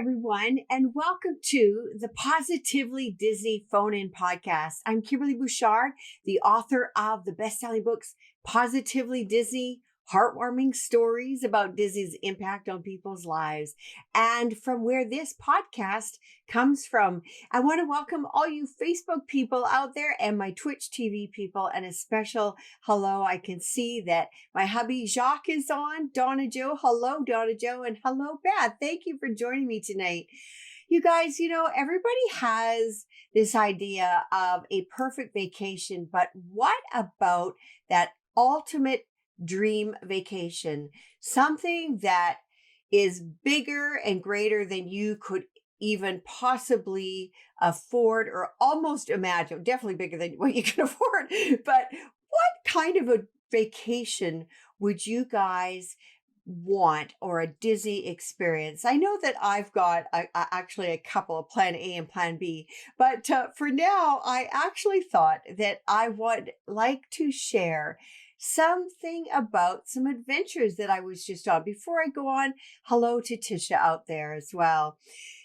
everyone, and welcome to the Positively Disney Phone-In Podcast. I'm Kimberly Bouchard, the author of the best-selling books, Positively Disney, Heartwarming Stories about Disney's impact on people's lives. And from where this podcast comes from, I want to welcome all you Facebook people out there and my Twitch TV people, and a special hello. I can see that my hubby Jacques is on. Donna Joe, hello, Donna Joe, and hello, Beth. Thank you for joining me tonight. You guys, everybody has this idea of a perfect vacation, but what about that ultimate dream vacation? Something that is bigger and greater than you could even possibly afford or almost imagine. Definitely bigger than what you can afford. But what kind of a vacation would you guys want, or a Disney experience? I know that I've got actually a couple of plan A and plan B, but for now, I actually thought that I would like to share something about some adventures that I was just on. Before I go on, hello to Tisha out there as well.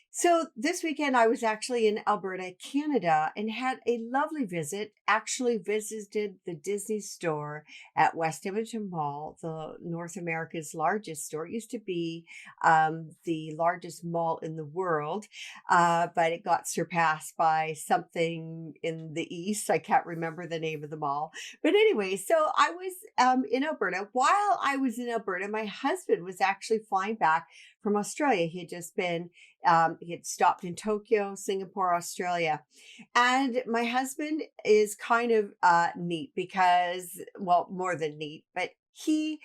So this weekend I was actually in Alberta, Canada, and had a lovely visit. Actually visited the Disney store at West Edmonton Mall, the North America's largest store. It used to be the largest mall in the world, but it got surpassed by something in the east. I can't remember the name of the mall. But anyway, so I was in Alberta. While I was in Alberta, my husband was actually flying back from Australia. He had just been he had stopped in Tokyo, Singapore, Australia. And my husband is kind of neat because, well, more than neat, but he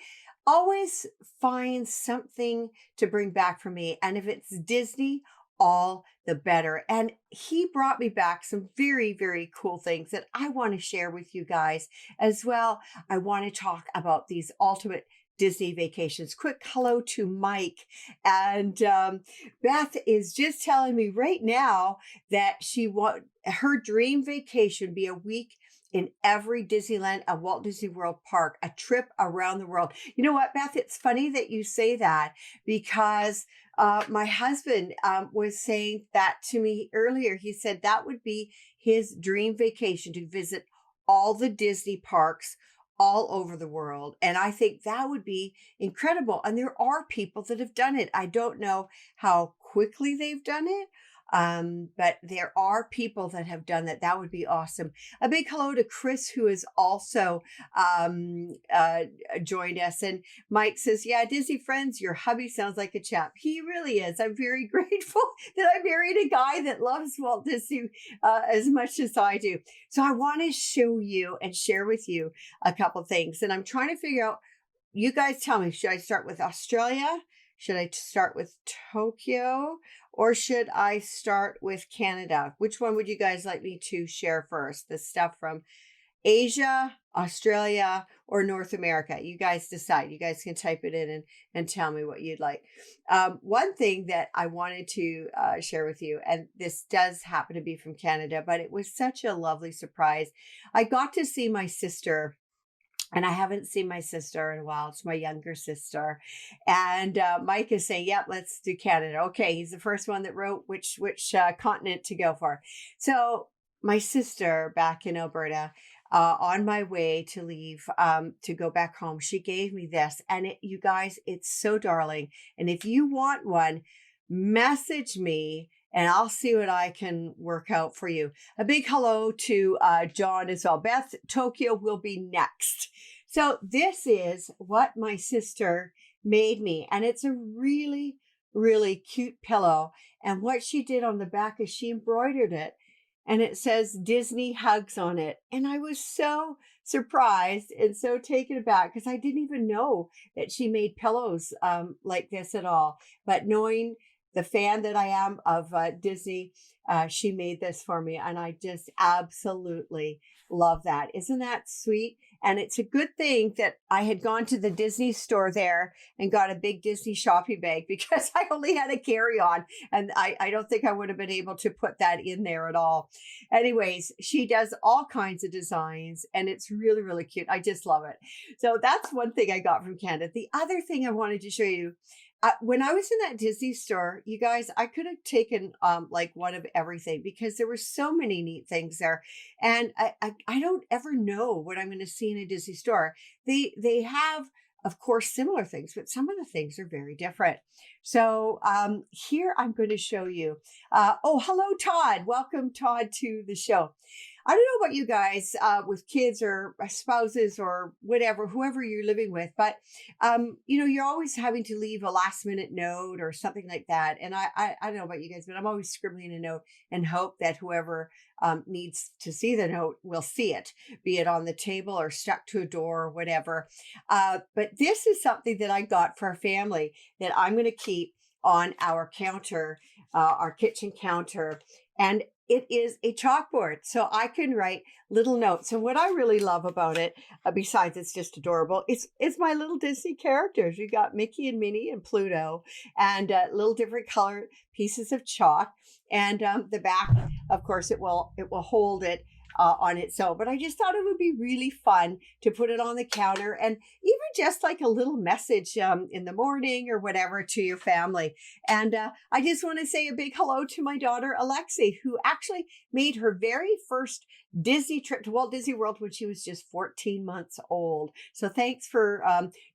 always finds something to bring back for me. And if it's Disney, all the better. And he brought me back some very, very cool things that I want to share with you guys as well. I want to talk about these ultimate Disney vacations. Quick hello to Mike. And Beth is just telling me right now that she want her dream vacation be a week in every Disneyland and Walt Disney World park, a trip around the world. You know what, Beth? It's funny that you say that, because my husband was saying that to me earlier. He said that would be his dream vacation, to visit all the Disney parks all over the world. And I think that would be incredible. And there are people that have done it. I don't know how quickly they've done it, but there are people that have done that. That would be awesome. A big hello to Chris, who has also joined us. And Mike says, yeah, Disney friends, your hubby sounds like a chap. He really is. I'm very grateful that I married a guy that loves Walt Disney as much as I do. So I want to show you and share with you a couple things. And I'm trying to figure out, you guys tell me, should I start with Australia? Should I start with Tokyo? Or should I start with Canada? Which one would you guys like me to share first? The stuff from Asia, Australia, or North America? You guys decide. You guys can type it in and tell me what you'd like. One thing that I wanted to share with you, and this does happen to be from Canada, but it was such a lovely surprise. I got to see my sister. And I haven't seen my sister in a while. It's my younger sister. And Mike is saying, yep, let's do Canada. Okay, he's the first one that wrote which continent to go for. So my sister back in Alberta, on my way to leave to go back home, she gave me this. And you guys, it's so darling. And if you want one, message me and I'll see what I can work out for you. A big hello to John as well. Beth, Tokyo will be next. So this is what my sister made me. And it's a really, really cute pillow. And what she did on the back is she embroidered it. And it says Disney Hugs on it. And I was so surprised and so taken aback, because I didn't even know that she made pillows like this at all. But knowing the fan that I am of Disney, she made this for me. And I just absolutely love that. Isn't that sweet? And it's a good thing that I had gone to the Disney store there and got a big Disney shopping bag, because I only had a carry-on. And I don't think I would have been able to put that in there at all. Anyways, she does all kinds of designs and it's really, really cute. I just love it. So that's one thing I got from Canada. The other thing I wanted to show you, when I was in that Disney store, you guys, I could have taken like one of everything because there were so many neat things there, and I don't ever know what I'm going to see in a Disney store. They have, of course, similar things, but some of the things are very different. So here I'm going to show you. Oh, hello, Todd. Welcome, Todd, to the show. I don't know about you guys with kids or spouses or whatever, whoever you're living with, but you're always having to leave a last minute note or something like that. And I don't know about you guys, but I'm always scribbling a note and hope that whoever needs to see the note will see it, be it on the table or stuck to a door or whatever. But this is something that I got for our family that I'm going to keep on our counter, our kitchen counter. And it is a chalkboard, so I can write little notes. And what I really love about it, besides it's just adorable, it's my little Disney characters. You got Mickey and Minnie and Pluto, and little different color pieces of chalk. And the back, of course, it will hold it on its own. But I just thought it would be really fun to put it on the counter, and even just like a little message in the morning or whatever to your family. And I just want to say a big hello to my daughter, Alexi, who actually made her very first Disney trip to Walt Disney World when she was just 14 months old. So thanks for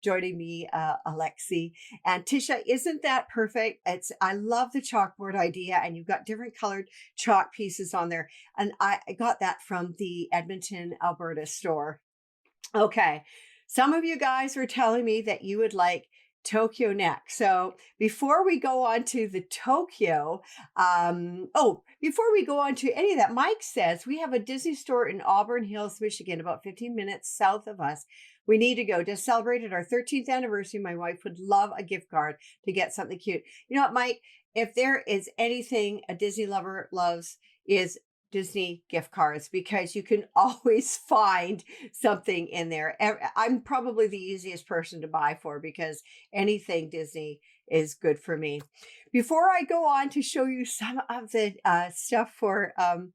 joining me, Alexi. And Tisha, isn't that perfect? I love the chalkboard idea, and you've got different colored chalk pieces on there. And I got that from the Edmonton, Alberta store. Okay. Some of you guys were telling me that you would like Tokyo next. So before we go on to the Tokyo, before we go on to any of that, Mike says we have a Disney store in Auburn Hills, Michigan, about 15 minutes south of us. We need to go. Just celebrated our 13th anniversary. My wife would love a gift card to get something cute. You know what, Mike? If there is anything a Disney lover loves, is Disney gift cards, because you can always find something in there. I'm probably the easiest person to buy for because anything Disney is good for me. Before I go on to show you some of the stuff from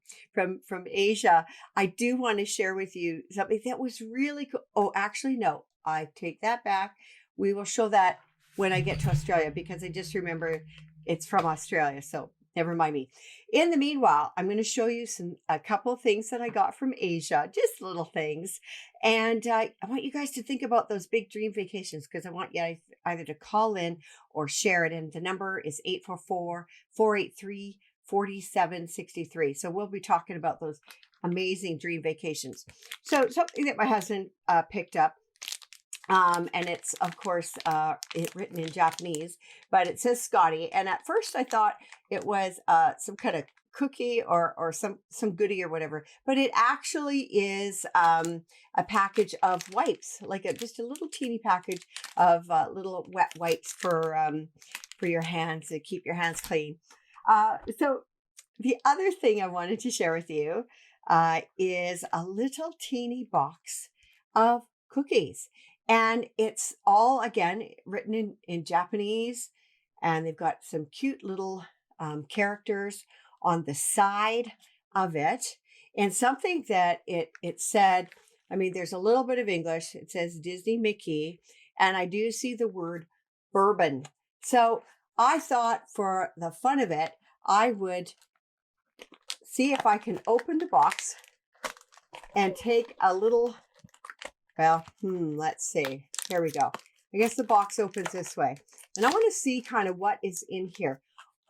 Asia, I do want to share with you something that was really cool. Oh, actually, no, I take that back. We will show that when I get to Australia, because I just remember it's from Australia. So never mind me. In the meanwhile, I'm going to show you a couple of things that I got from Asia, just little things. And I want you guys to think about those big dream vacations, because I want you either to call in or share it. And the number is 844-483-4763. So we'll be talking about those amazing dream vacations. So something that my husband picked up. And it's, of course, written in Japanese, but it says Scotty. And at first I thought it was some kind of cookie or some goodie or whatever, but it actually is a package of wipes, like just a little teeny package of little wet wipes for your hands to keep your hands clean. So the other thing I wanted to share with you is a little teeny box of cookies. And it's all, again, written in Japanese. And they've got some cute little characters on the side of it. And something that it said, I mean, there's a little bit of English. It says Disney Mickey. And I do see the word bourbon. So I thought for the fun of it, I would see if I can open the box and take a little... Well, let's see. Here we go. I guess the box opens this way. And I want to see kind of what is in here.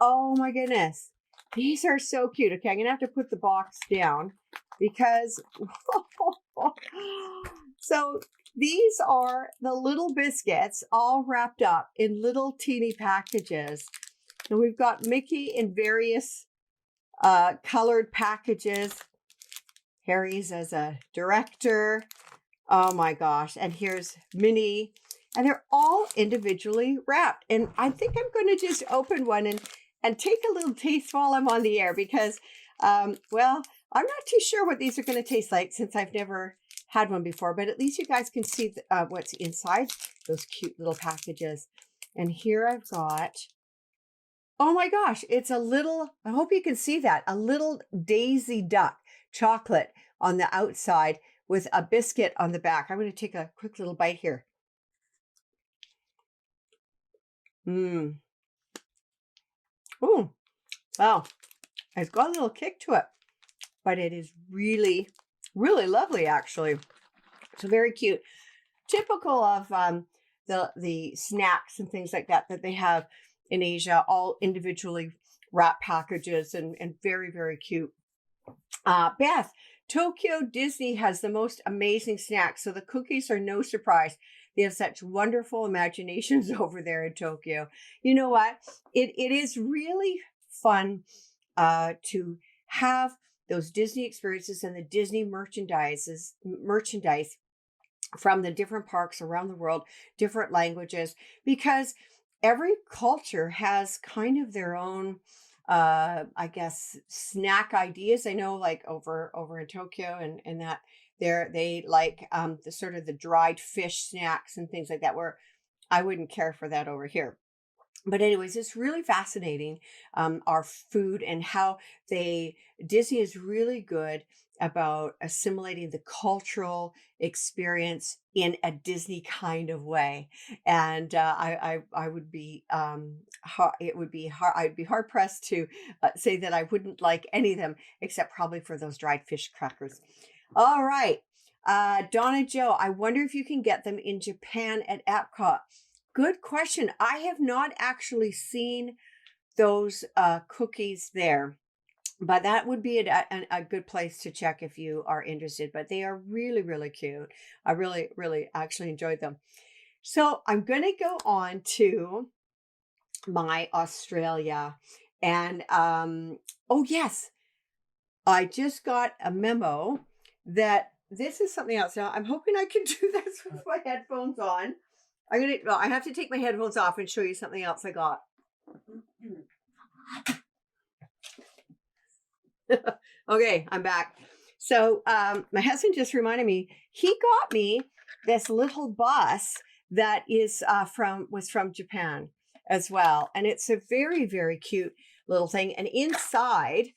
Oh my goodness. These are so cute. Okay, I'm going to have to put the box down because... So these are the little biscuits all wrapped up in little teeny packages. And we've got Mickey in various colored packages. Harry's as a director. Oh my gosh. And here's Minnie. And they're all individually wrapped. And I think I'm going to just open one and take a little taste while I'm on the air because, well, I'm not too sure what these are going to taste like since I've never had one before. But at least you guys can see what's inside those cute little packages. And here I've got, oh my gosh, it's a little, I hope you can see that, a little Daisy Duck chocolate on the outside with a biscuit on the back. I'm going to take a quick little bite here. Mm. Ooh, wow. It's got a little kick to it, but it is really, really lovely, actually. So very cute. Typical of the snacks and things like that they have in Asia, all individually wrapped packages and very, very cute. Beth, Tokyo Disney has the most amazing snacks. So the cookies are no surprise. They have such wonderful imaginations over there in Tokyo. You know what? It is really fun to have those Disney experiences and the Disney merchandise from the different parks around the world, different languages, because every culture has kind of their own I guess snack ideas. I know like over in Tokyo and that they like the sort of the dried fish snacks and things like that, where I wouldn't care for that over here. But anyways, it's really fascinating, our food and how Disney is really good about assimilating the cultural experience in a Disney kind of way. And I would be it would be hard I'd be hard pressed to say that I wouldn't like any of them except probably for those dried fish crackers. All right. Donna Joe, I wonder if you can get them in Japan at Epcot. Good question. I have not actually seen those cookies there, but that would be a good place to check if you are interested. But they are really, really cute. I really, really actually enjoyed them. So I'm going to go on to my Australia. And oh, yes, I just got a memo that this is something else. Now, I'm hoping I can do this with my headphones on. I have to take my headphones off and show you something else I got. Okay, I'm back. So my husband just reminded me, he got me this little bus that was from Japan as well. And it's a very, very cute little thing. And inside,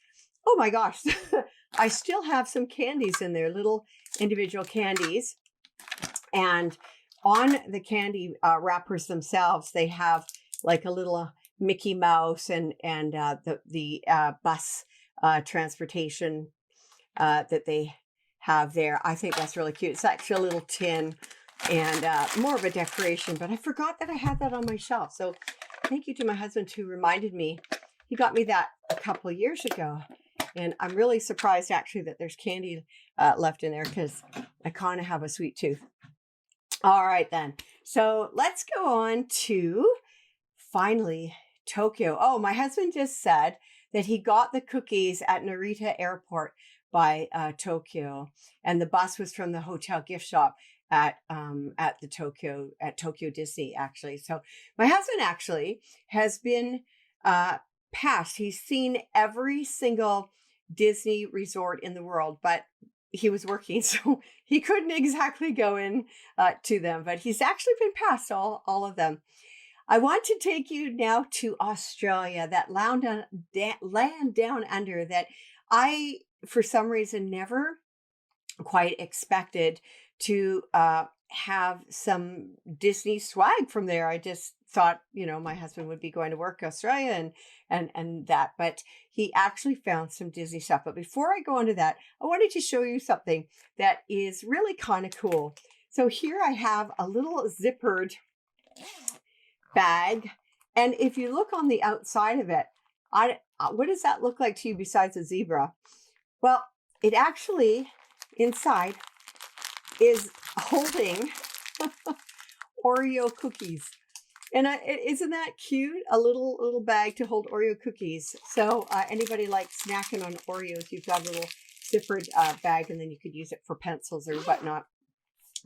oh my gosh, I still have some candies in there, little individual candies. And on the candy wrappers themselves, they have like a little Mickey Mouse and the bus transportation that they have there. I think that's really cute. It's actually a little tin and more of a decoration, but I forgot that I had that on my shelf. So thank you to my husband who reminded me. He got me that a couple of years ago. And I'm really surprised actually that there's candy left in there because I kind of have a sweet tooth. All right, then. So let's go on to finally Tokyo. Oh, my husband just said that he got the cookies at Narita Airport by Tokyo, and the bus was from the hotel gift shop at Tokyo Disney, actually. So my husband actually has been past. He's seen every single Disney resort in the world, but he was working, so he couldn't exactly go in to them, but he's actually been past all of them. I want to take you now to Australia, that land down under that I, for some reason, never quite expected to have some Disney swag from there. I just thought, my husband would be going to work Australia and that, but he actually found some Disney stuff. But before I go into that, I wanted to show you something that is really kind of cool. So here I have a little zippered bag, and if you look on the outside of it, what does that look like to you besides a zebra? Well, it actually inside is holding Oreo cookies. And isn't that cute? A little bag to hold Oreo cookies. So anybody like snacking on Oreos, you've got a little zippered bag, and then you could use it for pencils or whatnot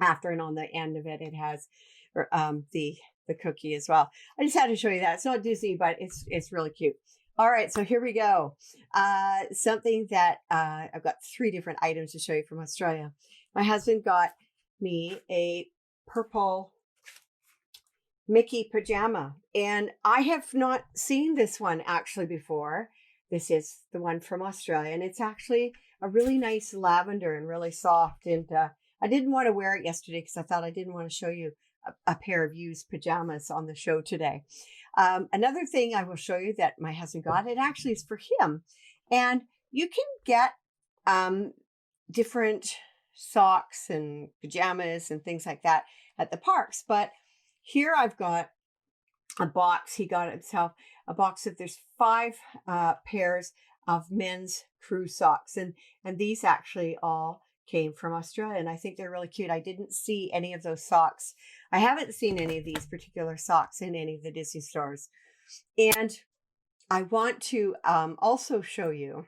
after. And on the end of it, it has the cookie as well. I just had to show you that. It's not Disney, but it's really cute. All right, so here we go. Something that I've got 3 different items to show you from Australia. My husband got me a purple Mickey pajama, and I have not seen this one actually before. This is the one from Australia, and it's actually a really nice lavender and really soft. And I didn't want to wear it yesterday because I thought I didn't want to show you a pair of used pajamas on the show today. Another thing I will show you that my husband got, it actually is for him. And you can get different socks and pajamas and things like that at the parks. But here I've got a box. He got himself a box of, there's 5 pairs of men's crew socks. And these actually all came from Australia. And I think they're really cute. I didn't see any of those socks. I haven't seen any of these particular socks in any of the Disney stores. And I want to also show you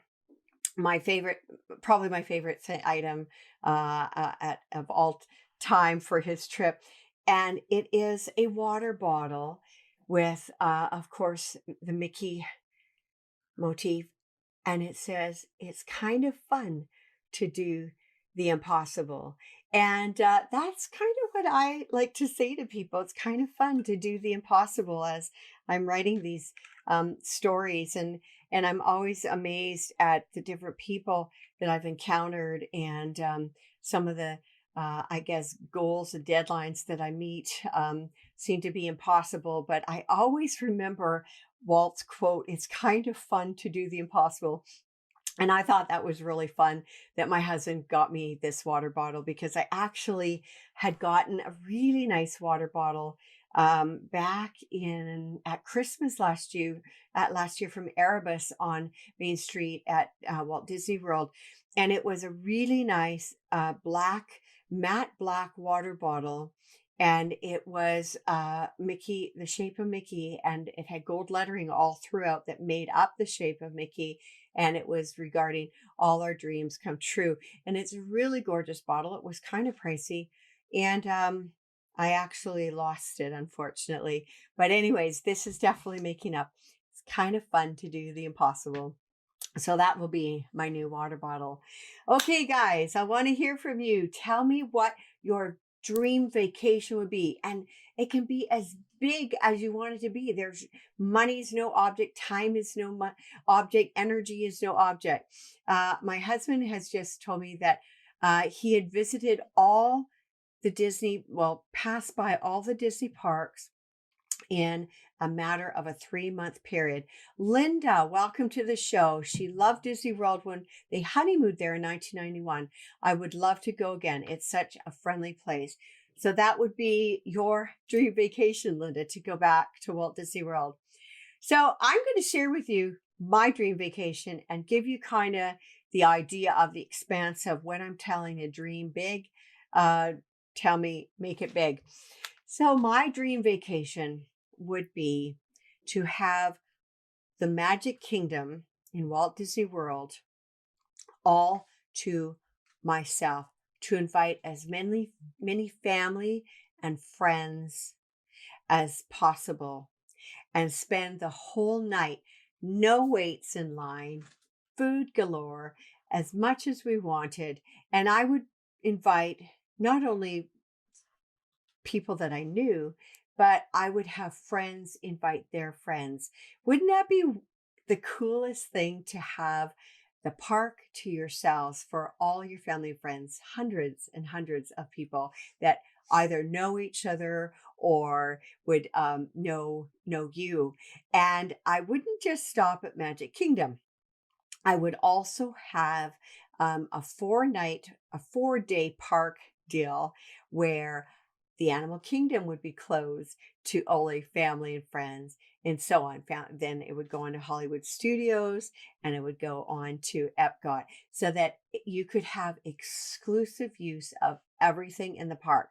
my favorite, probably my favorite item of all time for his trip. And it is a water bottle with, of course, the Mickey motif. And it says, it's kind of fun to do the impossible. And that's kind of what I like to say to people. It's kind of fun to do the impossible as I'm writing these stories. And I'm always amazed at the different people that I've encountered and some of the, I guess, goals and deadlines that I meet seem to be impossible. But I always remember Walt's quote, it's kind of fun to do the impossible. And I thought that was really fun that my husband got me this water bottle, because I actually had gotten a really nice water bottle back at Christmas last year from Erebus on Main Street at Walt Disney World. And it was a really nice matte black water bottle. And it was Mickey, the shape of Mickey, and it had gold lettering all throughout that made up the shape of Mickey. And it was regarding all our dreams come true. And it's a really gorgeous bottle. It was kind of pricey. And I actually lost it, unfortunately. But anyways, this is definitely making up. It's kind of fun to do the impossible. So that will be my new water bottle. Okay, guys, I want to hear from you. Tell me what your dream vacation would be. And it can be as big as you want it to be. There's money's no object, time is no object, energy is no object. My husband has just told me that he had visited all the passed by all the Disney parks in a matter of a 3-month period. Linda, welcome to the show. She loved Disney World when they honeymooned there in 1991. I would love to go again. It's such a friendly place. So that would be your dream vacation, Linda, to go back to Walt Disney World. So I'm going to share with you my dream vacation and give you kind of the idea of the expanse of when I'm telling a dream big. Tell me, make it big. So my dream vacation would be to have the Magic Kingdom in Walt Disney World all to myself, to invite as many family and friends as possible and spend the whole night, no waits in line, food galore, as much as we wanted. And I would invite not only people that I knew, but I would have friends invite their friends. Wouldn't that be the coolest thing to have the park to yourselves for all your family and friends, hundreds and hundreds of people that either know each other or would know you. And I wouldn't just stop at Magic Kingdom. I would also have a 4-day park deal where the Animal Kingdom would be closed to only family and friends and so on. Then it would go on to Hollywood Studios and it would go on to Epcot so that you could have exclusive use of everything in the park.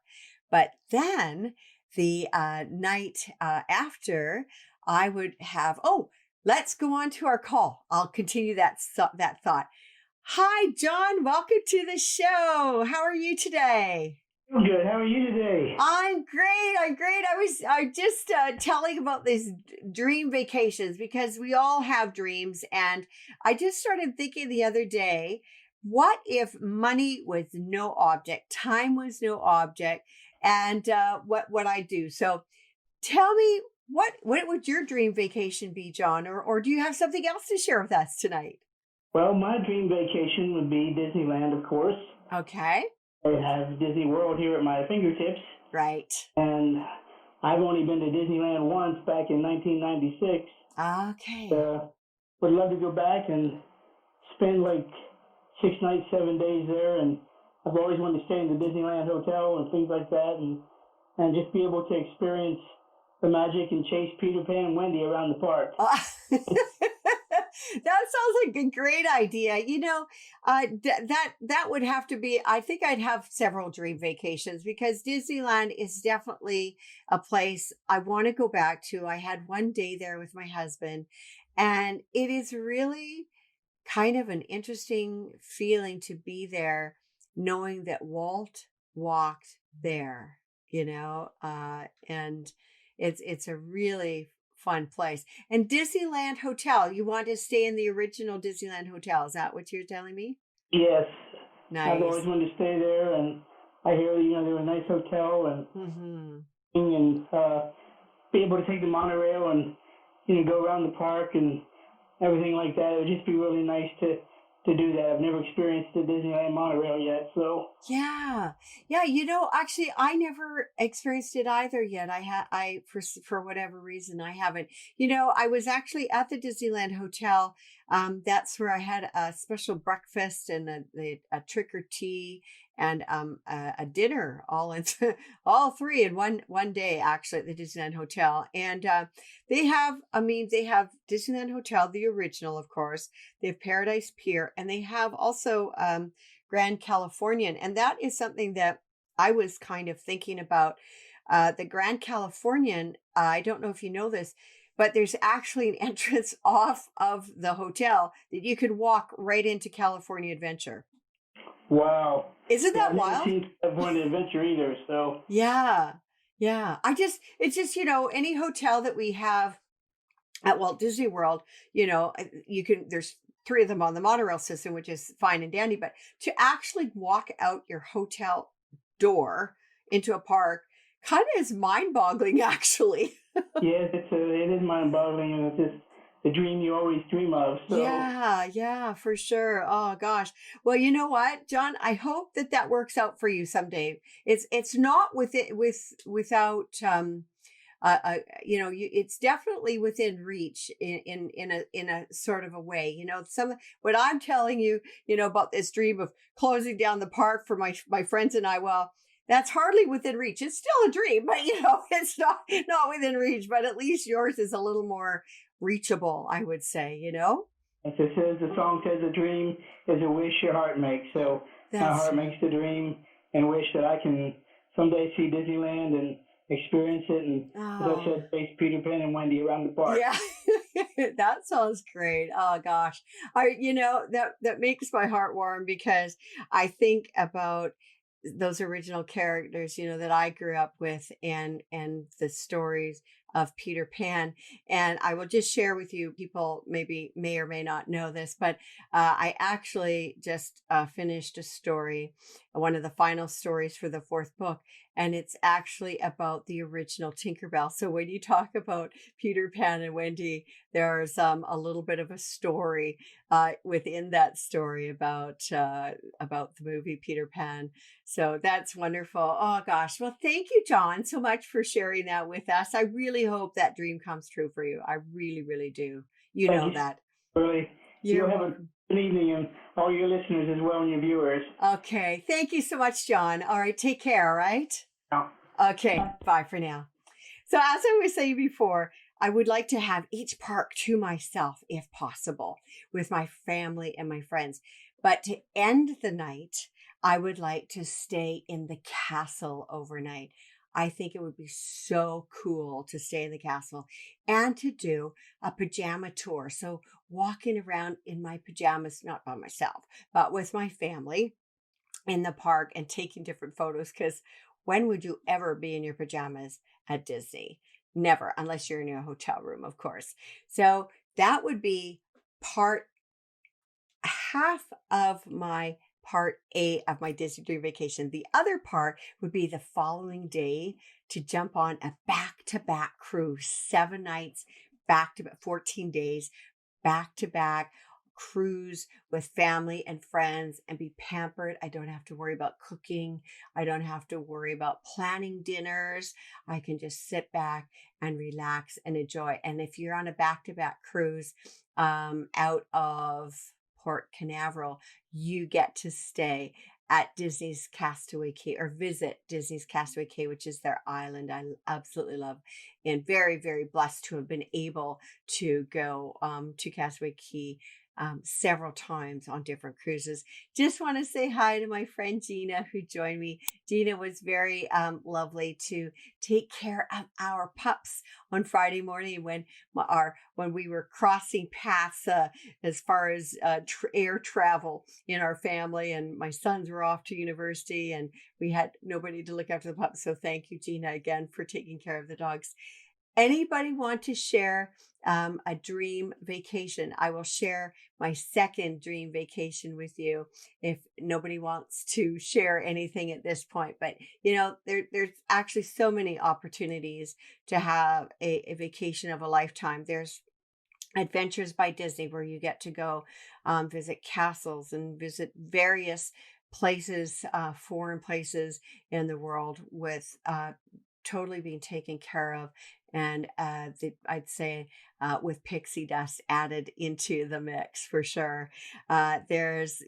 But then the night after, I would have, let's go on to our call. I'll continue that thought. Hi, John. Welcome to the show. How are you today? I'm good. How are you today? I'm great. I just telling about these dream vacations because we all have dreams. And I just started thinking the other day, what if money was no object, time was no object, and what I do? So tell me, what would your dream vacation be, John? Or do you have something else to share with us tonight? Well, my dream vacation would be Disneyland, of course. Okay. I have Disney World here at my fingertips, Right. and I've only been to Disneyland once back in 1996. Okay. Would love to go back and spend like 6 nights, 7 days there, and I've always wanted to stay in the Disneyland Hotel and things like that, and just be able to experience the magic and chase Peter Pan and Wendy around the park. That sounds like a great idea. That would have to be. I think I'd have several dream vacations because Disneyland is definitely a place I want to go back to. I had one day there with my husband, and it is really kind of an interesting feeling to be there, knowing that Walt walked there. And it's a really fun place. And Disneyland Hotel, you want to stay in the original Disneyland Hotel? Is that what you're telling me? Yes. Nice. I've always wanted to stay there, and I hear they're a nice hotel, and be able to take the monorail and go around the park and everything like that. It would just be really nice to do that. I've never experienced the Disneyland monorail yet, so Yeah. Actually I never experienced it either yet. For whatever reason I haven't. I was actually at the Disneyland Hotel. That's where I had a special breakfast and a trick or tea and a dinner all three in one day actually at the Disneyland Hotel. And they have Disneyland Hotel, the original, of course. They have Paradise Pier, and they have also Grand Californian. And that is something that I was kind of thinking about. The Grand Californian, I don't know if you know this, but there's actually an entrance off of the hotel that you could walk right into California Adventure. Wow. Isn't that I've never wild? seen California Adventure either, so. Yeah. Yeah. It's just, any hotel that we have at Walt Disney World, there's three of them on the monorail system, which is fine and dandy, but to actually walk out your hotel door into a park kind of is mind-boggling, actually. Yes, it is mind-boggling, and it's just the dream you always dream of. So. Yeah, for sure. Oh gosh. Well, you know what, John? I hope that works out for you someday. It's not without it's definitely within reach in a sort of a way. What I'm telling you, about this dream of closing down the park for my friends and I. Well, that's hardly within reach. It's still a dream, but it's not within reach. But at least yours is a little more reachable, I would say. As it says, the song says, "A dream is a wish your heart makes." So my heart makes the dream and wish that I can someday see Disneyland and experience it, and as I said, face Peter Pan and Wendy around the park. Yeah, that sounds great. Oh gosh, that makes my heart warm because I think about those original characters, that I grew up with, and the stories of Peter Pan. And I will just share with you, people maybe may or may not know this, but I actually just finished a story, one of the final stories for the fourth book, and it's actually about the original Tinkerbell. So when you talk about Peter Pan and Wendy, there's a little bit of a story within that story about the movie Peter Pan. So that's wonderful. Oh gosh. Well, thank you, John, so much for sharing that with us. I really hope that dream comes true for you. I really, really do. You know that. Really. You're have a good evening, and all your listeners as well and your viewers. Okay. Thank you so much, John. All right. Take care. All right. Yeah. Okay. Bye for now. So as I was saying before, I would like to have each park to myself if possible with my family and my friends. But to end the night, I would like to stay in the castle overnight. I think it would be so cool to stay in the castle and to do a pajama tour. So walking around in my pajamas, not by myself, but with my family in the park and taking different photos. Because when would you ever be in your pajamas at Disney? Never, unless you're in a hotel room, of course. So that would be half of my part A of my Disney Dream Vacation. The other part would be the following day to jump on a back-to-back cruise, 7 nights, back to 14 days, back-to-back cruise with family and friends and be pampered. I don't have to worry about cooking. I don't have to worry about planning dinners. I can just sit back and relax and enjoy. And if you're on a back-to-back cruise out of Port Canaveral, you get to stay at Disney's Castaway Cay or visit Disney's Castaway Cay, which is their island. I absolutely love and very, very blessed to have been able to go to Castaway Cay several times on different cruises. Just want to say hi to my friend Gina who joined me. Gina was very lovely to take care of our pups on Friday morning when we were crossing paths as far as air travel in our family, and my sons were off to university and we had nobody to look after the pups. So thank you, Gina, again for taking care of the dogs. Anybody want to share a dream vacation? I will share my second dream vacation with you if nobody wants to share anything at this point. But there's actually so many opportunities to have a vacation of a lifetime. There's Adventures by Disney, where you get to go visit castles and visit various places, foreign places in the world with totally being taken care of. And I'd say with pixie dust added into the mix for sure. There's,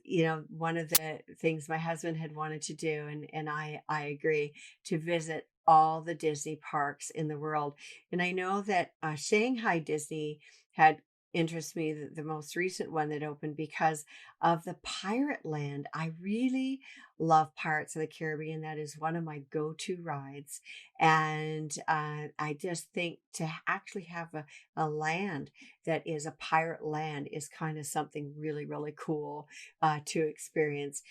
one of the things my husband had wanted to do, and I agree, to visit all the Disney parks in the world. And I know that Shanghai Disney had interests me, the most recent one that opened, because of the Pirate Land. I really love Pirates of the Caribbean. That is one of my go-to rides. And I just think to actually have a land that is a pirate land is kind of something really, really cool to experience.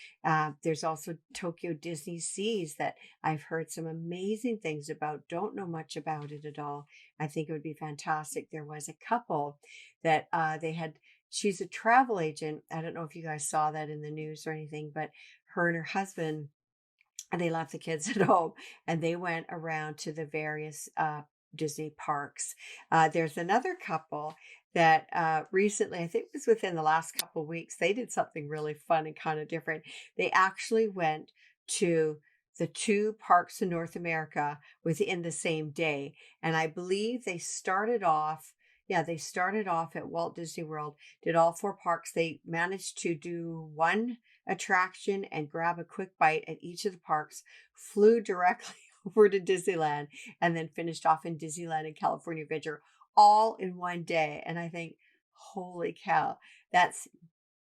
There's also Tokyo Disney Seas that I've heard some amazing things about. Don't know much about it at all. I think it would be fantastic. There was a couple that she's a travel agent. I don't know if you guys saw that in the news or anything, but her and her husband, and they left the kids at home and they went around to the various Disney parks. There's another couple that recently, I think it was within the last couple of weeks, they did something really fun and kind of different. They actually went to the two parks in North America within the same day. And I believe they started off at Walt Disney World, did all four parks. They managed to do one attraction and grab a quick bite at each of the parks, flew directly over to Disneyland, and then finished off in Disneyland and California Adventure all in one day. And I think, holy cow, that's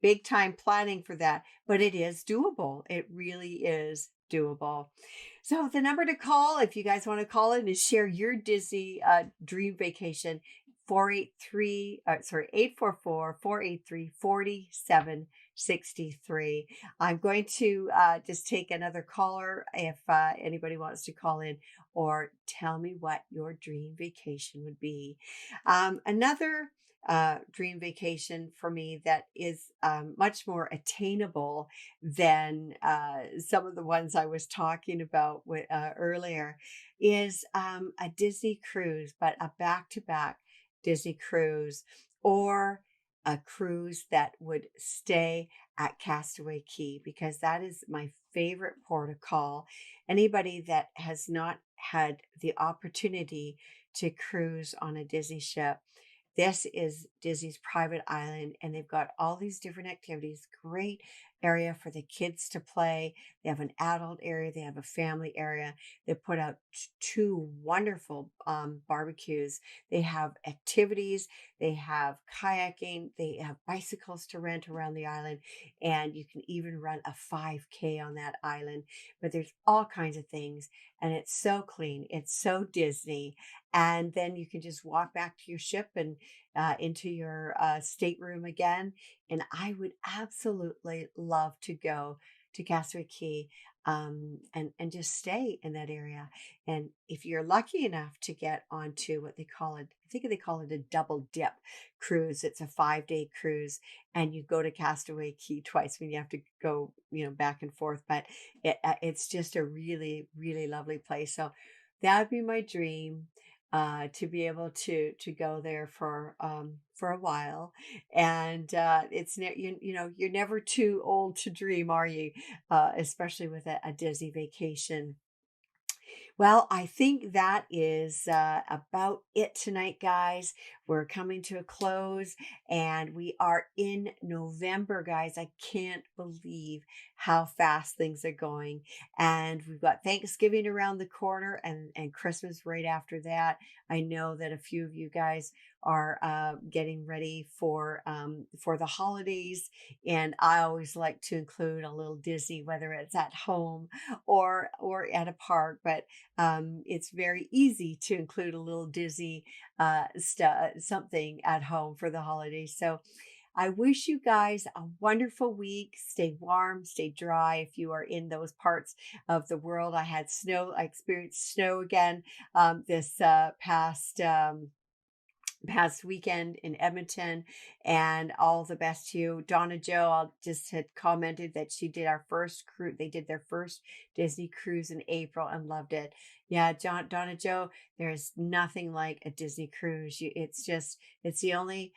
big time planning for that, but it is doable. It really is doable. So the number to call, if you guys want to call in and share your Disney dream vacation, 844-483-4763. I'm going to just take another caller if anybody wants to call in or tell me what your dream vacation would be. Another dream vacation for me that is much more attainable than some of the ones I was talking about earlier is a Disney cruise, but a back-to-back Disney cruise, or a cruise that would stay at Castaway Cay, because that is my favorite port of call. Anybody that has not had the opportunity to cruise on a Disney ship, this is Disney's private island, and they've got all these different activities. Great area for the kids to play. They have an adult area. They have a family area. They put out two wonderful barbecues. They have activities. They have kayaking. They have bicycles to rent around the island, and you can even run a 5K on that island. But there's all kinds of things, and it's so clean. It's so Disney. And then you can just walk back to your ship and into your stateroom again. And I would absolutely love to go to Castaway Cay and just stay in that area. And if you're lucky enough to get onto what they call it, I think they call it a double dip cruise. It's a 5-day cruise, and you go to Castaway Cay twice when you have to go, back and forth. But it's just a really, really lovely place. So that would be my dream. to be able to go there for a while. And you're never too old to dream, are you? Especially with a Disney vacation. Well, I think that is about it tonight, guys. We're coming to a close and we are in November, guys. I can't believe how fast things are going. And we've got Thanksgiving around the corner and Christmas right after that. I know that a few of you guys are getting ready for the holidays. And I always like to include a little Disney, whether it's at home or at a park. But it's very easy to include a little Disney something at home for the holidays. So I wish you guys a wonderful week. Stay warm, stay dry. If you are in those parts of the world, I had snow. I experienced snow again this past weekend in Edmonton, and all the best to you. Donna Joe just had commented that she did our first cruise. They did their first Disney cruise in April and loved it. Yeah, Donna Joe, there's nothing like a Disney cruise. It's the only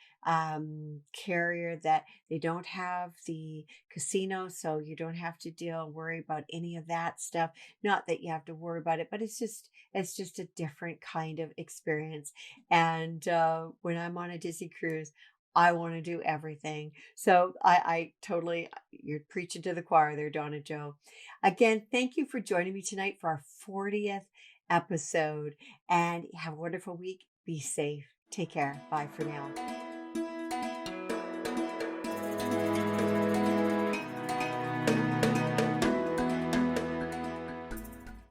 carrier that they don't have the casino, so you don't have to worry about any of that stuff. Not that you have to worry about it, but it's just a different kind of experience. And when I'm on a Disney cruise, I want to do everything. So I totally, you're preaching to the choir there, Donna Joe. Again, thank you for joining me tonight for our 40th episode, and have a wonderful week. Be safe. Take care. Bye for now.